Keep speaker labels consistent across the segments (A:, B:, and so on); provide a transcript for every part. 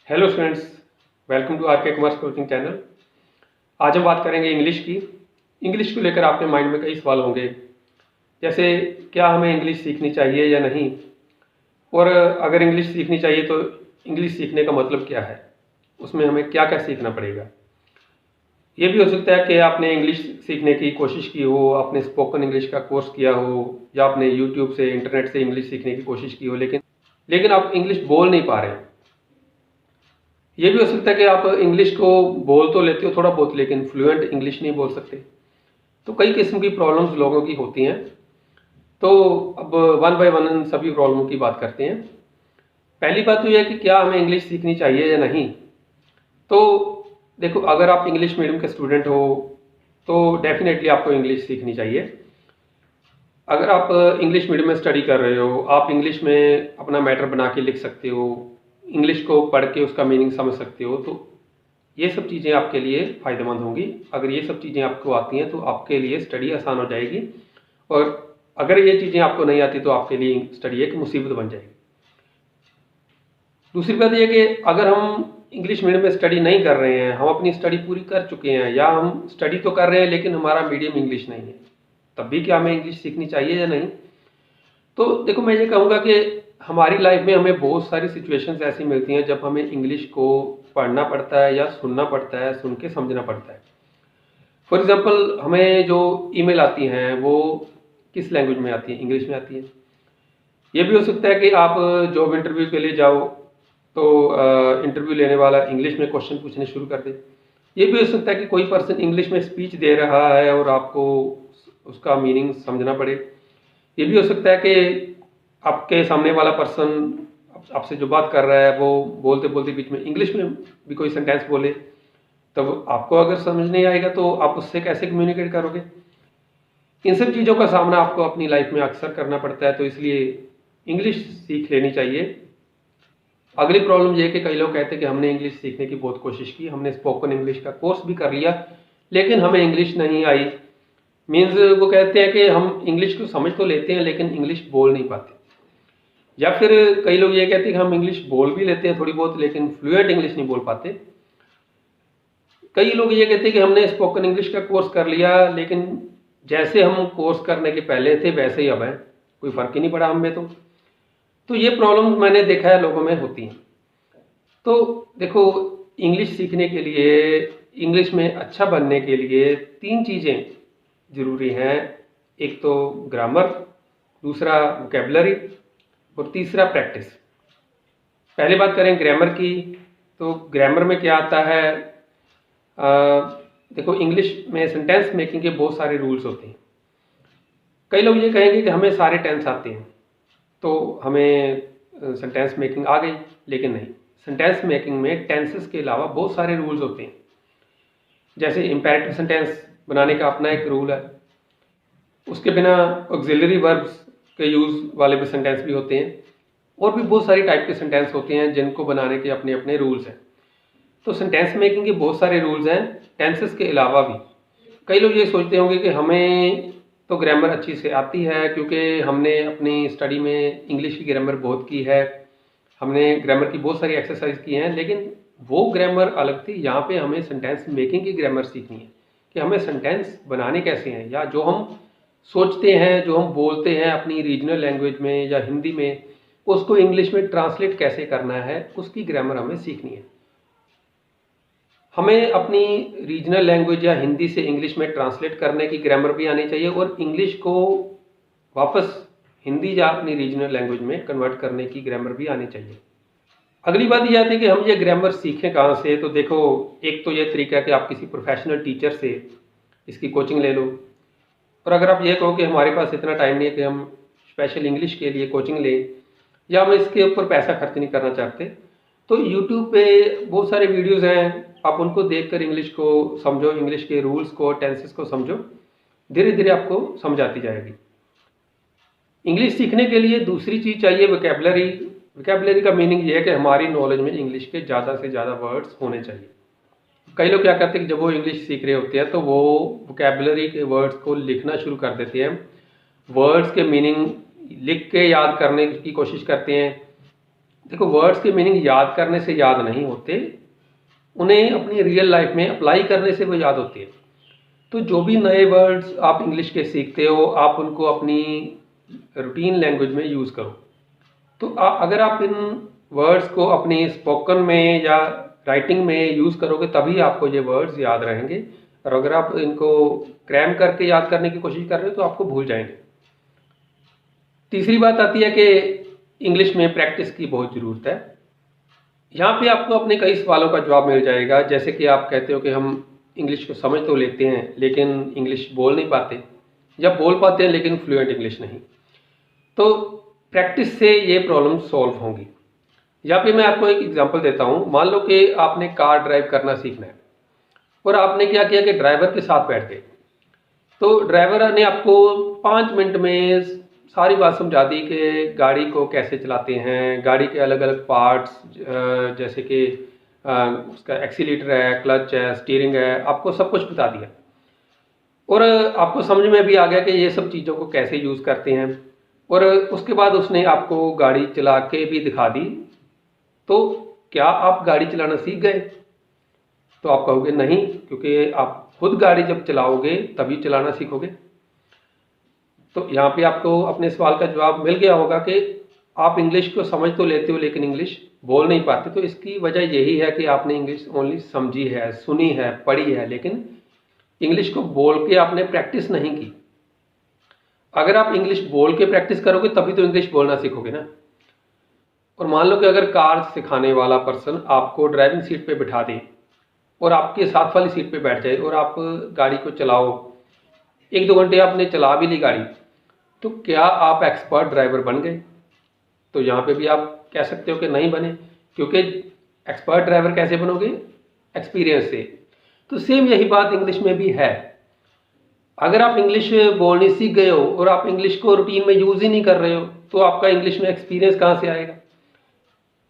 A: Hello students, welcome to R K commerce coaching channel. आज हम बात करेंगे इंग्लिश की। इंग्लिश को लेकर आपके माइंड में कई सवाल होंगे, जैसे क्या हमें इंग्लिश सीखनी चाहिए या नहीं, और अगर इंग्लिश सीखनी चाहिए तो इंग्लिश सीखने का मतलब क्या है, उसमें हमें क्या क्या सीखना पड़ेगा। ये भी हो सकता है कि आपने इंग्लिश सीखने की कोशिश की हो, आपने स्पोकन इंग्लिश का कोर्स किया हो, या आपने यूट्यूब से इंटरनेट से इंग्लिश सीखने की कोशिश की हो, लेकिन आप इंग्लिश बोल नहीं पा रहे हैं। ये भी हो सकता है कि आप इंग्लिश को बोल तो लेते हो थोड़ा बहुत, लेकिन फ्लुएंट इंग्लिश नहीं बोल सकते। तो कई किस्म की प्रॉब्लम्स लोगों की होती हैं। तो अब वन बाय वन इन सभी प्रॉब्लमों की बात करते हैं। पहली बात तो यह है कि क्या हमें इंग्लिश सीखनी चाहिए या नहीं। तो देखो, अगर आप इंग्लिश मीडियम के स्टूडेंट हो तो डेफिनेटली आपको इंग्लिश सीखनी चाहिए। अगर आप इंग्लिश मीडियम में स्टडी कर रहे हो, आप इंग्लिश में अपना मैटर बना के लिख सकते हो, इंग्लिश को पढ़ के उसका मीनिंग समझ सकते हो, तो ये सब चीज़ें आपके लिए फ़ायदेमंद होंगी। अगर ये सब चीज़ें आपको आती हैं तो आपके लिए स्टडी आसान हो जाएगी, और अगर ये चीज़ें आपको नहीं आती तो आपके लिए स्टडी एक मुसीबत बन जाएगी। दूसरी बात यह कि अगर हम इंग्लिश मीडियम में स्टडी नहीं कर रहे हैं, हम अपनी स्टडी पूरी कर चुके हैं, या हम स्टडी तो कर रहे हैं लेकिन हमारा मीडियम इंग्लिश नहीं है, तब भी क्या हमें इंग्लिश सीखनी चाहिए या नहीं। तो देखो, मैं ये कहूँगा कि हमारी लाइफ में हमें बहुत सारी सिचुएशंस ऐसी मिलती हैं जब हमें इंग्लिश को पढ़ना पड़ता है या सुनना पड़ता है, सुन के समझना पड़ता है। फॉर एग्जांपल, हमें जो ईमेल आती हैं वो किस लैंग्वेज में आती हैं? इंग्लिश में आती हैं। ये भी हो सकता है कि आप जॉब इंटरव्यू के लिए जाओ तो इंटरव्यू लेने वाला इंग्लिश में क्वेश्चन पूछने शुरू कर दे। ये भी हो सकता है कि कोई पर्सन इंग्लिश में स्पीच दे रहा है और आपको उसका मीनिंग समझना पड़े। ये भी हो सकता है कि आपके सामने वाला पर्सन आपसे जो बात कर रहा है वो बोलते बोलते बीच में इंग्लिश में भी कोई सेंटेंस बोले, तब आपको अगर समझ नहीं आएगा तो आप उससे कैसे कम्युनिकेट करोगे। इन सब चीज़ों का सामना आपको अपनी लाइफ में अक्सर करना पड़ता है, तो इसलिए इंग्लिश सीख लेनी चाहिए। अगली प्रॉब्लम ये है कि कई लोग कहते हैं कि हमने इंग्लिश सीखने की बहुत कोशिश की, हमने स्पोकन इंग्लिश का कोर्स भी कर लिया, लेकिन हमें इंग्लिश नहीं आई। मीन्स वो कहते हैं कि हम इंग्लिश को समझ तो लेते हैं लेकिन इंग्लिश बोल नहीं पाते। या फिर कई लोग ये कहते हैं कि हम इंग्लिश बोल भी लेते हैं थोड़ी बहुत, लेकिन फ्लुएंट इंग्लिश नहीं बोल पाते। कई लोग ये कहते हैं कि हमने स्पोकन इंग्लिश का कोर्स कर लिया, लेकिन जैसे हम कोर्स करने के पहले थे वैसे ही अब हैं, कोई फ़र्क ही नहीं पड़ा हम में। तो ये प्रॉब्लम मैंने देखा है लोगों में होती हैं। तो देखो, इंग्लिश सीखने के लिए, इंग्लिश में अच्छा बनने के लिए 3 चीज़ें ज़रूरी हैं। एक तो ग्रामर, दूसरा वोकैबुलरी, और तीसरा प्रैक्टिस। पहले बात करें ग्रामर की, तो ग्रामर में क्या आता है। देखो, इंग्लिश में सेंटेंस मेकिंग के बहुत सारे रूल्स होते हैं। कई लोग ये कहेंगे कि हमें सारे टेंस आते हैं तो हमें सेंटेंस मेकिंग आ गई, लेकिन नहीं। सेंटेंस मेकिंग में टेंसेस के अलावा बहुत सारे रूल्स होते हैं। जैसे इम्पेरेटिव सेंटेंस बनाने का अपना एक रूल है, उसके बिना ऑक्सिलरी वर्ब्स के यूज़ वाले भी सेंटेंस भी होते हैं, और भी बहुत सारी टाइप के सेंटेंस होते हैं जिनको बनाने के अपने अपने रूल्स हैं। तो सेंटेंस मेकिंग के बहुत सारे रूल्स हैं टेंसेस के अलावा भी। कई लोग ये सोचते होंगे कि हमें तो ग्रामर अच्छी से आती है क्योंकि हमने अपनी स्टडी में इंग्लिश की ग्रामर बहुत की है, हमने ग्रामर की बहुत सारी एक्सरसाइज की हैं, लेकिन वो ग्रामर अलग थी। यहाँ पे हमें सेंटेंस मेकिंग की ग्रामर सीखनी है कि हमें सेंटेंस बनाने कैसे हैं, या जो हम सोचते हैं, जो हम बोलते हैं अपनी रीजनल लैंग्वेज में या हिंदी में, उसको इंग्लिश में ट्रांसलेट कैसे करना है, उसकी ग्रामर हमें सीखनी है। हमें अपनी रीजनल लैंग्वेज या हिंदी से इंग्लिश में ट्रांसलेट करने की ग्रामर भी आनी चाहिए, और इंग्लिश को वापस हिंदी या अपनी रीजनल लैंग्वेज में कन्वर्ट करने की ग्रामर भी आनी चाहिए। अगली बात यह आती है कि हम ये ग्रामर सीखें कहाँ से। तो देखो, एक तो ये तरीका है कि आप किसी प्रोफेशनल टीचर से इसकी कोचिंग ले लो, और अगर आप ये कहो कि हमारे पास इतना टाइम नहीं है कि हम स्पेशल इंग्लिश के लिए कोचिंग लें, या हम इसके ऊपर पैसा खर्च नहीं करना चाहते, तो यूट्यूब पे बहुत सारे वीडियोज़ हैं, आप उनको देखकर इंग्लिश को समझो, इंग्लिश के रूल्स को, टेंसेस को समझो। धीरे धीरे आपको समझ आती जाएगी। इंग्लिश सीखने के लिए दूसरी चीज़ चाहिए, वोकैबुलरी। वोकैबुलरी का मीनिंग ये है कि हमारी नॉलेज में इंग्लिश के ज़्यादा से ज़्यादा वर्ड्स होने चाहिए। कई लोग क्या करते हैं कि जब वो इंग्लिश सीख रहे होते हैं तो वो वोकैबुलरी के वर्ड्स को लिखना शुरू कर देते हैं, वर्ड्स के मीनिंग लिख के याद करने की कोशिश करते हैं। देखो, वर्ड्स के मीनिंग याद करने से याद नहीं होते, उन्हें अपनी रियल लाइफ में अप्लाई करने से वो याद होती है। तो जो भी नए वर्ड्स आप इंग्लिश के सीखते हो, आप उनको अपनी रूटीन लैंग्वेज में यूज़ करो। तो अगर आप इन वर्ड्स को अपनी स्पोकन में या राइटिंग में यूज़ करोगे तभी आपको ये वर्ड्स याद रहेंगे, और अगर आप इनको क्रैम करके याद करने की कोशिश कर रहे हो तो आपको भूल जाएंगे। तीसरी बात आती है कि इंग्लिश में प्रैक्टिस की बहुत ज़रूरत है। यहाँ पे आपको अपने कई सवालों का जवाब मिल जाएगा, जैसे कि आप कहते हो कि हम इंग्लिश को समझ तो लेते हैं लेकिन इंग्लिश बोल नहीं पाते, या बोल पाते हैं लेकिन फ्लुएंट इंग्लिश नहीं। तो प्रैक्टिस से ये प्रॉब्लम सॉल्व होंगी। यहाँ पे मैं आपको एक एग्जांपल देता हूँ। मान लो कि आपने कार ड्राइव करना सीखना है और आपने क्या किया कि ड्राइवर के साथ बैठ गए। तो ड्राइवर ने आपको 5 मिनट में सारी बात समझा दी कि गाड़ी को कैसे चलाते हैं, गाड़ी के अलग अलग पार्ट्स, जैसे कि उसका एक्सीलेटर है, क्लच है, स्टीयरिंग है, आपको सब कुछ बता दिया और आपको समझ में भी आ गया कि ये सब चीज़ों को कैसे यूज़ करते हैं। और उसके बाद उसने आपको गाड़ी चला के भी दिखा दी। तो क्या आप गाड़ी चलाना सीख गए? तो आप कहोगे नहीं, क्योंकि आप खुद गाड़ी जब चलाओगे तभी चलाना सीखोगे। तो यहाँ पे आपको अपने सवाल का जवाब मिल गया होगा कि आप इंग्लिश को समझ तो लेते हो लेकिन इंग्लिश बोल नहीं पाते। तो इसकी वजह यही है कि आपने इंग्लिश ओनली समझी है, सुनी है, पढ़ी है, लेकिन इंग्लिश को बोल के आपने प्रैक्टिस नहीं की। अगर आप इंग्लिश बोल के प्रैक्टिस करोगे तभी तो इंग्लिश बोलना सीखोगे ना। और मान लो कि अगर कार सिखाने वाला पर्सन आपको ड्राइविंग सीट पे बिठा दे और आपके साथ वाली सीट पे बैठ जाए और आप गाड़ी को चलाओ, 1-2 घंटे आपने चला भी ली गाड़ी, तो क्या आप एक्सपर्ट ड्राइवर बन गए? तो यहाँ पे भी आप कह सकते हो कि नहीं बने, क्योंकि एक्सपर्ट ड्राइवर कैसे बनोगे? एक्सपीरियंस से। तो सेम यही बात इंग्लिश में भी है। अगर आप इंग्लिश बोलनी सीख गए हो और आप इंग्लिश को रूटीन में यूज़ ही नहीं कर रहे हो तो आपका इंग्लिश में एक्सपीरियंस कहाँ से आएगा?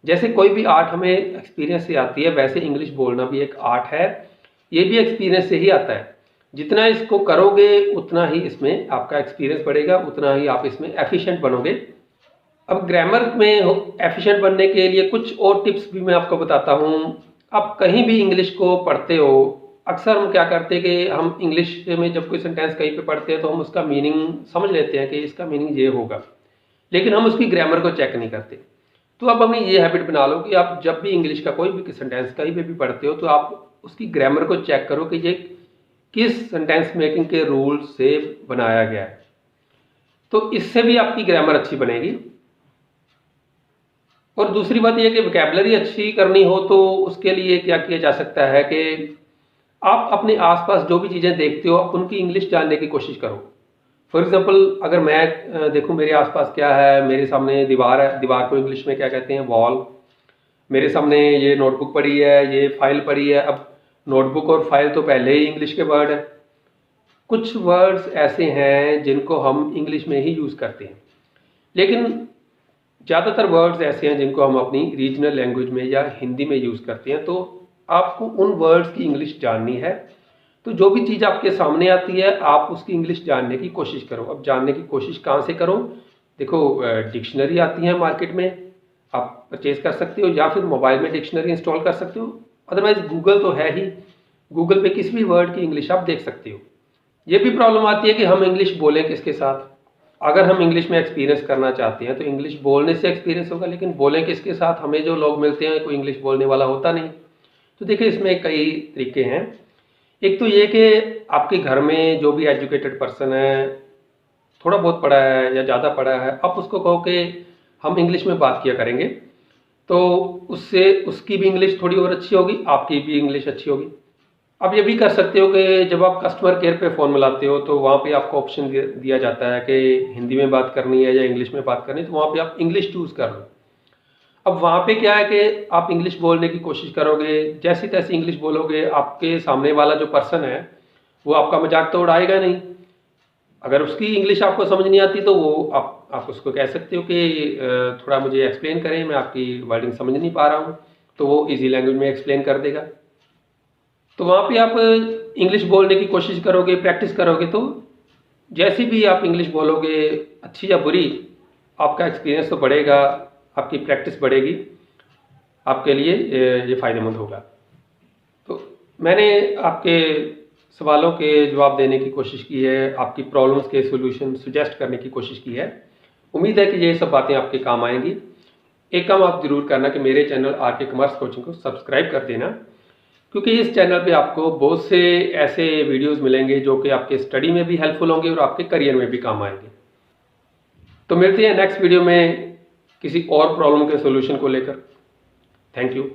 A: जैसे कोई भी आर्ट हमें एक्सपीरियंस से आती है, वैसे इंग्लिश बोलना भी एक आर्ट है, ये भी एक्सपीरियंस से ही आता है। जितना इसको करोगे उतना ही इसमें आपका एक्सपीरियंस बढ़ेगा, उतना ही आप इसमें एफिशिएंट बनोगे। अब ग्रामर में एफिशिएंट बनने के लिए कुछ और टिप्स भी मैं आपको बताता हूँ। आप कहीं भी इंग्लिश को पढ़ते हो, अक्सर हम क्या करते हैं कि हम इंग्लिश में जब कोई सेंटेंस कहीं पे पढ़ते हैं तो हम उसका मीनिंग समझ लेते हैं कि इसका मीनिंग ये होगा, लेकिन हम उसकी ग्रामर को चेक नहीं करते। तो आप अपनी ये हैबिट बना लो कि आप जब भी इंग्लिश का कोई भी सेंटेंस कहीं पे भी पढ़ते हो तो आप उसकी ग्रामर को चेक करो कि ये किस सेंटेंस मेकिंग के रूल से बनाया गया है। तो इससे भी आपकी ग्रामर अच्छी बनेगी। और दूसरी बात यह कि वोकैबुलरी अच्छी करनी हो तो उसके लिए क्या किया जा सकता है कि आप अपने आसपास जो भी चीज़ें देखते हो आप उनकी इंग्लिश जानने की कोशिश करो। फॉर एग्जांपल, अगर मैं देखूं मेरे आसपास क्या है, मेरे सामने दीवार है, दीवार को इंग्लिश में क्या कहते हैं? वॉल। मेरे सामने ये नोटबुक पड़ी है, ये फाइल पड़ी है। अब नोटबुक और फाइल तो पहले ही इंग्लिश के वर्ड है। कुछ वर्ड्स ऐसे हैं जिनको हम इंग्लिश में ही यूज़ करते हैं, लेकिन ज़्यादातर वर्ड्स ऐसे हैं जिनको हम अपनी रीजनल लैंग्वेज में या हिंदी में यूज़ करते हैं। तो आपको उन वर्ड्स की इंग्लिश जाननी है। तो जो भी चीज़ आपके सामने आती है आप उसकी इंग्लिश जानने की कोशिश करो। अब जानने की कोशिश कहाँ से करो? देखो, डिक्शनरी आती है मार्केट में, आप परचेज कर सकते हो, या फिर मोबाइल में डिक्शनरी इंस्टॉल कर सकते हो। अदरवाइज गूगल तो है ही, गूगल पे किसी भी वर्ड की इंग्लिश आप देख सकते हो। ये भी प्रॉब्लम आती है कि हम इंग्लिश बोलें किसके साथ। अगर हम इंग्लिश में एक्सपीरियंस करना चाहते हैं तो इंग्लिश बोलने से एक्सपीरियंस होगा, लेकिन बोलें किसके साथ? हमें जो लोग मिलते हैं कोई इंग्लिश बोलने वाला होता नहीं। तो देखिए, इसमें कई तरीके हैं। एक तो ये कि आपके घर में जो भी एजुकेटेड पर्सन है, थोड़ा बहुत पढ़ा है या ज़्यादा पढ़ा है, आप उसको कहो कि हम इंग्लिश में बात किया करेंगे, तो उससे उसकी भी इंग्लिश थोड़ी और अच्छी होगी, आपकी भी इंग्लिश अच्छी होगी। आप ये भी कर सकते हो कि जब आप कस्टमर केयर पे फ़ोन मिलाते हो तो वहाँ पे आपको ऑप्शन दिया जाता है कि हिंदी में बात करनी है या इंग्लिश में बात करनी है, तो वहाँ पे आप इंग्लिश चूज़ कर लो। अब वहाँ पे क्या है कि आप इंग्लिश बोलने की कोशिश करोगे, जैसी तैसी इंग्लिश बोलोगे, आपके सामने वाला जो पर्सन है वो आपका मजाक तो उड़ाएगा नहीं। अगर उसकी इंग्लिश आपको समझ नहीं आती तो वो आप उसको कह सकते हो कि थोड़ा मुझे एक्सप्लेन करें, मैं आपकी वर्डिंग समझ नहीं पा रहा हूँ, तो वो ईजी लैंग्वेज में एक्सप्लेन कर देगा। तो वहाँ पे आप इंग्लिश बोलने की कोशिश करोगे, प्रैक्टिस करोगे, तो जैसी भी आप इंग्लिश बोलोगे, अच्छी या बुरी, आपका एक्सपीरियंस तो बढ़ेगा, आपकी प्रैक्टिस बढ़ेगी। आपके लिए ये फ़ायदेमंद होगा। तो मैंने आपके सवालों के जवाब देने की कोशिश की है, आपकी प्रॉब्लम्स के सॉल्यूशन सजेस्ट करने की कोशिश की है। उम्मीद है कि ये सब बातें आपके काम आएंगी। एक काम आप जरूर करना कि मेरे चैनल आरके कॉमर्स कोचिंग को सब्सक्राइब कर देना, क्योंकि इस चैनल पे आपको बहुत से ऐसे वीडियोस मिलेंगे जो कि आपके स्टडी में भी हेल्पफुल होंगे और आपके करियर में भी काम आएंगे। तो मिलते हैं नेक्स्ट वीडियो में किसी और प्रॉब्लम के सॉल्यूशन को लेकर। Thank you.